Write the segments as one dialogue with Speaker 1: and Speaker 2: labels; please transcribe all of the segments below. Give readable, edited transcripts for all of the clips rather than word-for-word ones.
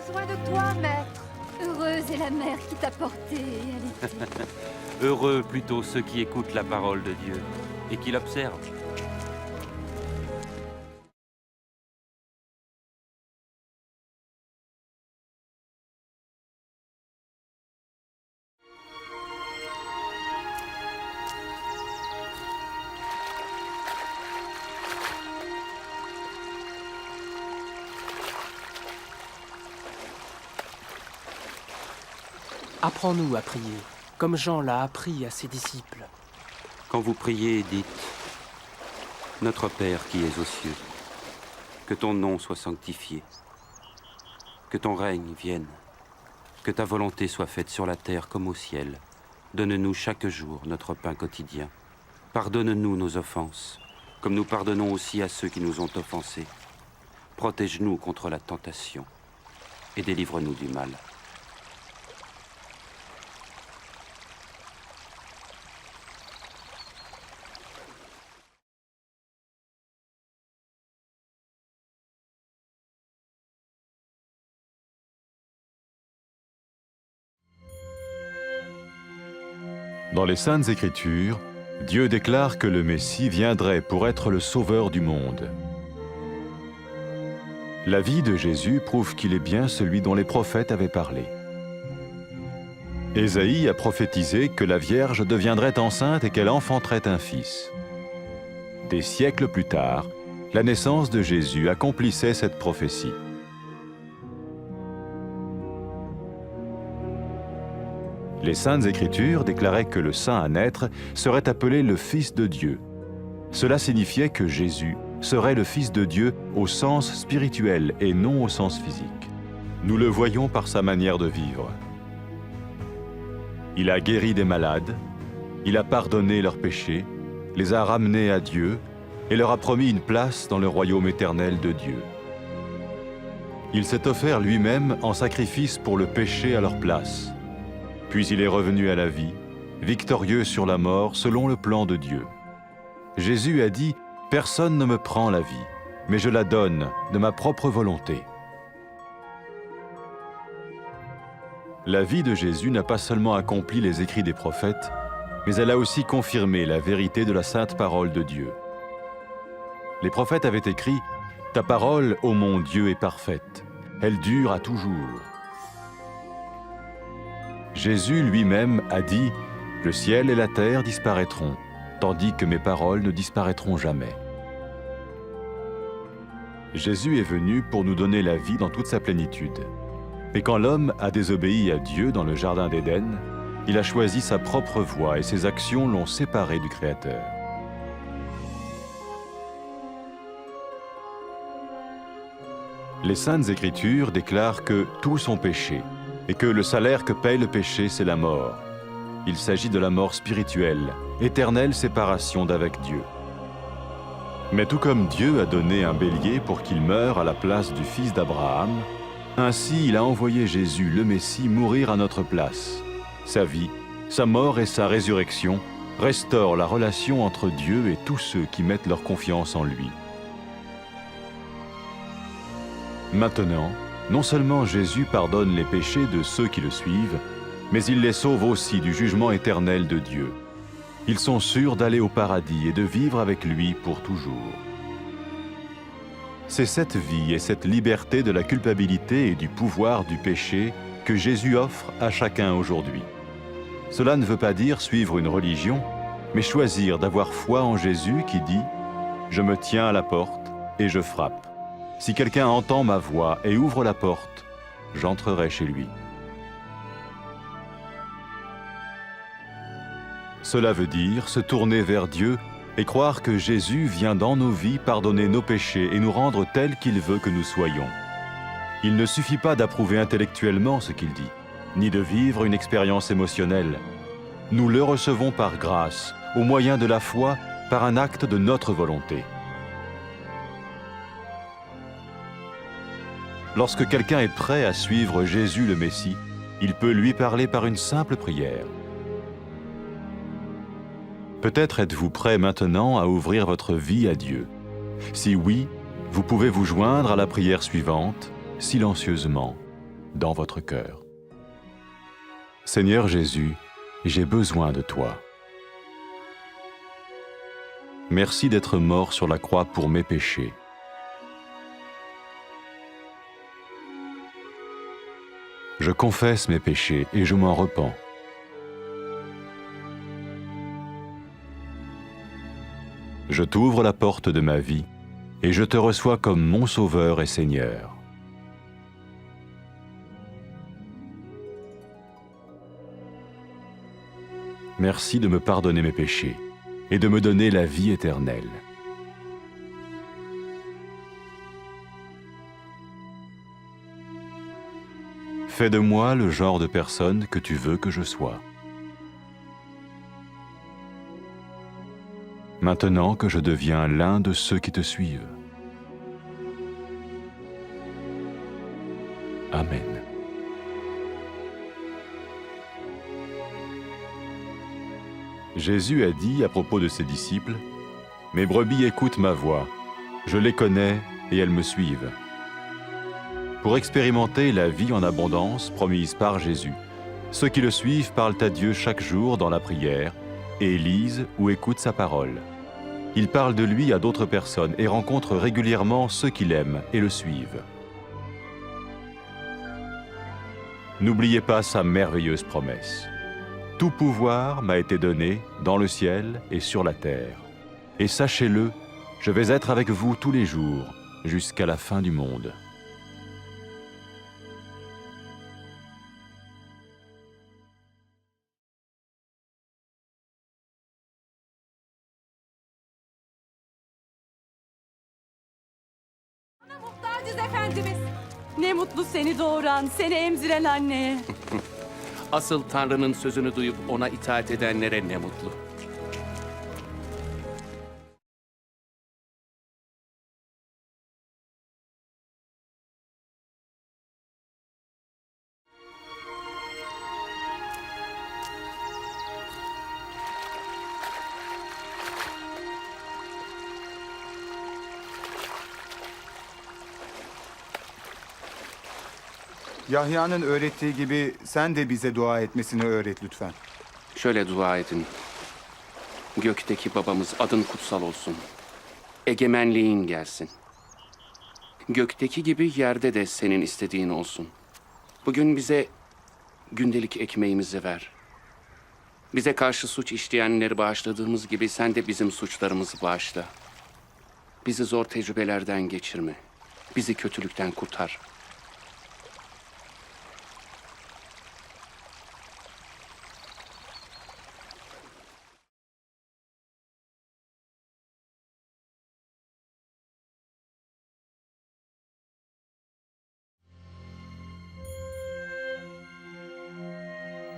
Speaker 1: besoin de toi, maître. Heureuse est la mère qui t'a porté et allaitée.
Speaker 2: Heureux plutôt ceux qui écoutent la parole de Dieu et qui l'observent.
Speaker 3: Apprends-nous à prier, comme Jean l'a appris à ses disciples.
Speaker 2: Quand vous priez, dites « Notre Père qui es aux cieux, que ton nom soit sanctifié, que ton règne vienne, que ta volonté soit faite sur la terre comme au ciel. Donne-nous chaque jour notre pain quotidien. Pardonne-nous nos offenses, comme nous pardonnons aussi à ceux qui nous ont offensés. Protège-nous contre la tentation et délivre-nous du mal. »
Speaker 4: Dans les Saintes Écritures, Dieu déclare que le Messie viendrait pour être le sauveur du monde. La vie de Jésus prouve qu'il est bien celui dont les prophètes avaient parlé. Ésaïe a prophétisé que la Vierge deviendrait enceinte et qu'elle enfanterait un fils. Des siècles plus tard, la naissance de Jésus accomplissait cette prophétie. Les Saintes Écritures déclaraient que le saint à naître serait appelé le Fils de Dieu. Cela signifiait que Jésus serait le Fils de Dieu au sens spirituel et non au sens physique. Nous le voyons par sa manière de vivre. Il a guéri des malades, il a pardonné leurs péchés, les a ramenés à Dieu et leur a promis une place dans le royaume éternel de Dieu. Il s'est offert lui-même en sacrifice pour le péché à leur place. Puis il est revenu à la vie, victorieux sur la mort selon le plan de Dieu. Jésus a dit « Personne ne me prend la vie, mais je la donne de ma propre volonté. » La vie de Jésus n'a pas seulement accompli les écrits des prophètes, mais elle a aussi confirmé la vérité de la sainte parole de Dieu. Les prophètes avaient écrit « Ta parole, ô mon Dieu, est parfaite, elle dure à toujours. » Jésus lui-même a dit « Le ciel et la terre disparaîtront, tandis que mes paroles ne disparaîtront jamais. » Jésus est venu pour nous donner la vie dans toute sa plénitude. Et quand l'homme a désobéi à Dieu dans le jardin d'Éden, il a choisi sa propre voie et ses actions l'ont séparé du Créateur. Les Saintes Écritures déclarent que tous ont péché et que le salaire que paye le péché, c'est la mort. Il s'agit de la mort spirituelle, éternelle séparation d'avec Dieu. Mais tout comme Dieu a donné un bélier pour qu'il meure à la place du fils d'Abraham, ainsi il a envoyé Jésus, le Messie, mourir à notre place. Sa vie, sa mort et sa résurrection restaurent la relation entre Dieu et tous ceux qui mettent leur confiance en lui. Maintenant, non seulement Jésus pardonne les péchés de ceux qui le suivent, mais il les sauve aussi du jugement éternel de Dieu. Ils sont sûrs d'aller au paradis et de vivre avec lui pour toujours. C'est cette vie et cette liberté de la culpabilité et du pouvoir du péché que Jésus offre à chacun aujourd'hui. Cela ne veut pas dire suivre une religion, mais choisir d'avoir foi en Jésus qui dit « Je me tiens à la porte et je frappe. Si quelqu'un entend ma voix et ouvre la porte, j'entrerai chez lui. » Cela veut dire se tourner vers Dieu et croire que Jésus vient dans nos vies pardonner nos péchés et nous rendre tels qu'il veut que nous soyons. Il ne suffit pas d'approuver intellectuellement ce qu'il dit, ni de vivre une expérience émotionnelle. Nous le recevons par grâce, au moyen de la foi, par un acte de notre volonté. Lorsque quelqu'un est prêt à suivre Jésus le Messie, il peut lui parler par une simple prière. Peut-être êtes-vous prêt maintenant à ouvrir votre vie à Dieu. Si oui, vous pouvez vous joindre à la prière suivante, silencieusement. dans votre cœur. Seigneur Jésus, j'ai besoin de toi. Merci d'être mort sur la croix pour mes péchés. Je confesse mes péchés et je m'en repens. Je t'ouvre la porte de ma vie et je te reçois comme mon Sauveur et Seigneur. Merci de me pardonner mes péchés et de me donner la vie éternelle. Fais de moi le genre de personne que tu veux que je sois. Maintenant que je deviens l'un de ceux qui te suivent. Amen. Jésus a dit à propos de ses disciples, « Mes brebis écoutent ma voix, je les connais et elles me suivent. » Pour expérimenter la vie en abondance promise par Jésus, ceux qui le suivent parlent à Dieu chaque jour dans la prière et lisent ou écoutent sa parole. Ils parlent de lui à d'autres personnes et rencontrent régulièrement ceux qui l'aiment et le suivent. N'oubliez pas sa merveilleuse promesse. Tout pouvoir m'a été donné dans le ciel et sur la terre. Et sachez-le, je vais être avec vous tous les jours, jusqu'à la fin du monde.
Speaker 5: Muhtacız Efendimiz. Ne mutlu seni doğuran, seni emziren anneye.
Speaker 6: Asıl Tanrı'nın sözünü duyup ona itaat edenlere ne mutlu.
Speaker 7: Yahya'nın öğrettiği gibi sen de bize dua etmesini öğret lütfen.
Speaker 6: Şöyle dua edin. Gökteki babamız adın kutsal olsun. Egemenliğin gelsin. Gökteki gibi yerde de senin istediğin olsun. Bugün bize gündelik ekmeğimizi ver. Bize karşı suç işleyenleri bağışladığımız gibi sen de bizim suçlarımızı bağışla. Bizi zor tecrübelerden geçirme. Bizi kötülükten kurtar.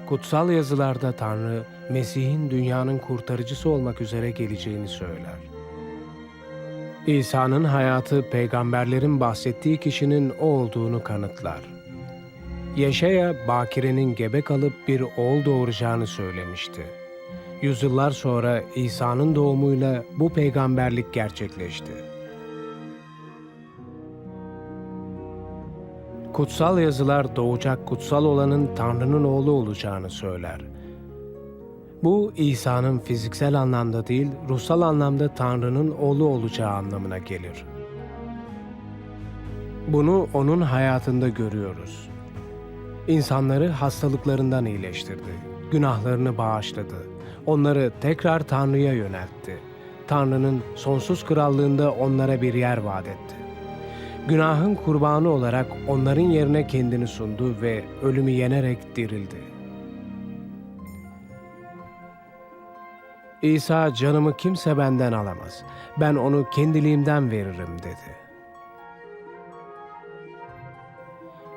Speaker 3: Kutsal yazılarda Tanrı, Mesih'in dünyanın kurtarıcısı olmak üzere geleceğini söyler. İsa'nın hayatı peygamberlerin bahsettiği kişinin o olduğunu kanıtlar. Yeşaya, Bakire'nin gebe kalıp bir oğul doğuracağını söylemişti. Yüzyıllar sonra İsa'nın doğumuyla bu peygamberlik gerçekleşti. Kutsal yazılar doğacak kutsal olanın Tanrı'nın oğlu olacağını söyler. Bu İsa'nın fiziksel anlamda değil, ruhsal anlamda Tanrı'nın oğlu olacağı anlamına gelir. Bunu onun hayatında görüyoruz. İnsanları hastalıklarından iyileştirdi, günahlarını bağışladı, onları tekrar Tanrı'ya yöneltti. Tanrı'nın sonsuz krallığında onlara bir yer vaat etti. Günahın kurbanı olarak onların yerine kendini sundu ve ölümü yenerek dirildi. İsa, canımı kimse benden alamaz, ben onu kendiliğimden veririm dedi.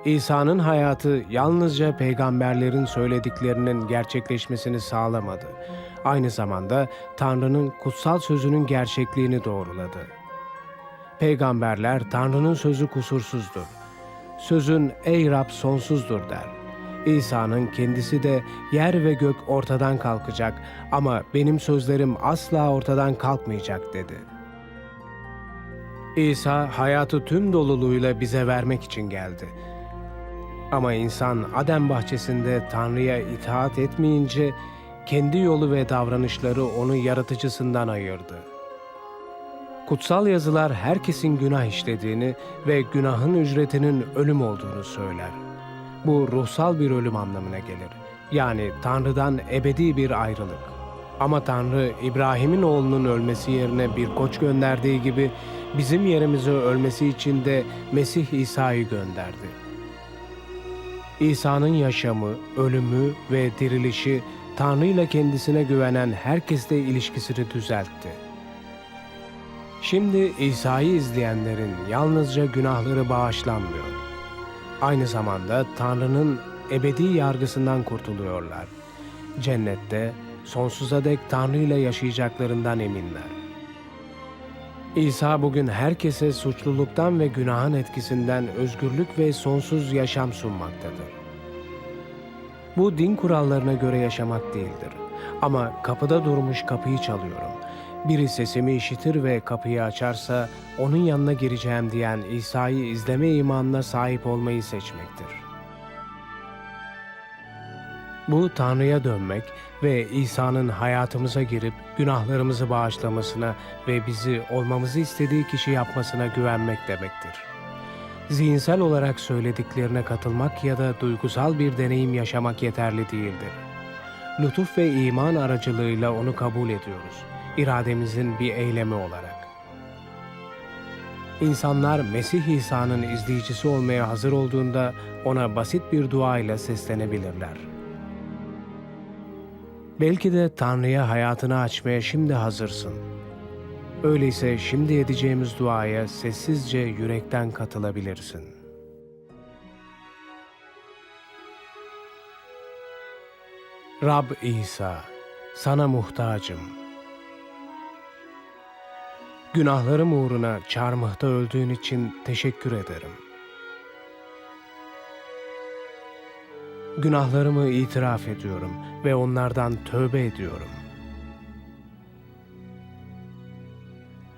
Speaker 3: İsa'nın hayatı yalnızca peygamberlerin söylediklerinin gerçekleşmesini sağlamadı. Aynı zamanda Tanrı'nın kutsal sözünün gerçekliğini doğruladı. Peygamberler Tanrı'nın sözü kusursuzdur. Sözün ey Rab sonsuzdur der. İsa'nın kendisi de yer ve gök ortadan kalkacak ama benim sözlerim asla ortadan kalkmayacak dedi. İsa hayatı tüm doluluğuyla bize vermek için geldi. Ama insan Adem bahçesinde Tanrı'ya itaat etmeyince kendi yolu ve davranışları onu yaratıcısından ayırdı. Kutsal yazılar herkesin günah işlediğini ve günahın ücretinin ölüm olduğunu söyler. Bu ruhsal bir ölüm anlamına gelir. Yani Tanrı'dan ebedi bir ayrılık. Ama Tanrı İbrahim'in oğlunun ölmesi yerine bir koç gönderdiği gibi bizim yerimize ölmesi için de Mesih İsa'yı gönderdi. İsa'nın yaşamı, ölümü ve dirilişi Tanrı ile kendisine güvenen herkesle ilişkisini düzeltti. Şimdi İsa'yı izleyenlerin yalnızca günahları bağışlanmıyor. Aynı zamanda Tanrı'nın ebedi yargısından kurtuluyorlar. Cennette sonsuza dek Tanrı ile yaşayacaklarından eminler. İsa bugün herkese suçluluktan ve günahın etkisinden özgürlük ve sonsuz yaşam sunmaktadır. Bu din kurallarına göre yaşamak değildir. Ama kapıda durmuş kapıyı çalıyorum. Biri sesimi işitir ve kapıyı açarsa onun yanına gireceğim diyen İsa'yı izleme imanına sahip olmayı seçmektir. Bu Tanrı'ya dönmek ve İsa'nın hayatımıza girip günahlarımızı bağışlamasına ve bizi olmamızı istediği kişi yapmasına güvenmek demektir. Zihinsel olarak söylediklerine katılmak ya da duygusal bir deneyim yaşamak yeterli değildir. Lütuf ve iman aracılığıyla onu kabul ediyoruz, irademizin bir eylemi olarak. İnsanlar Mesih İsa'nın izleyicisi olmaya hazır olduğunda ona basit bir dua ile seslenebilirler. Belki de Tanrı'ya hayatını açmaya şimdi hazırsın. Öyleyse şimdi edeceğimiz duaya sessizce yürekten katılabilirsin. Rab İsa, sana muhtacım. Günahlarım uğruna çarmıhta öldüğün için teşekkür ederim. Günahlarımı itiraf ediyorum ve onlardan tövbe ediyorum.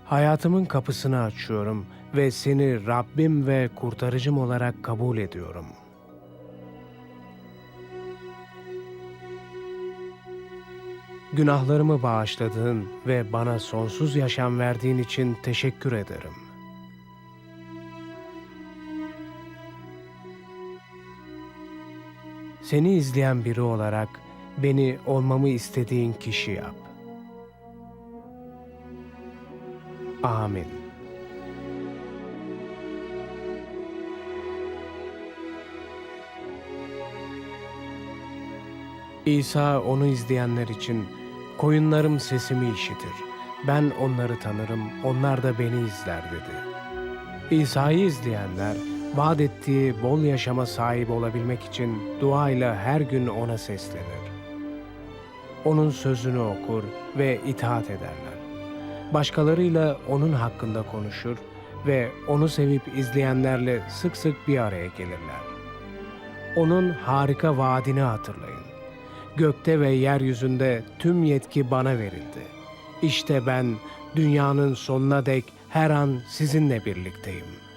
Speaker 3: Hayatımın kapısını açıyorum ve seni Rabbim ve kurtarıcım olarak kabul ediyorum. Günahlarımı bağışladığın ve bana sonsuz yaşam verdiğin için teşekkür ederim. Seni izleyen biri olarak beni olmamı istediğin kişi yap. Amin. İsa onu izleyenler için, koyunlarım sesimi işitir, ben onları tanırım, onlar da beni izler dedi. İsa'yı izleyenler, vaat ettiği bol yaşama sahip olabilmek için duayla her gün ona seslenir. Onun sözünü okur ve itaat ederler. Başkalarıyla onun hakkında konuşur ve onu sevip izleyenlerle sık sık bir araya gelirler. Onun harika vaadini hatırlayın. Gökte ve yeryüzünde tüm yetki bana verildi. İşte ben dünyanın sonuna dek her an sizinle birlikteyim.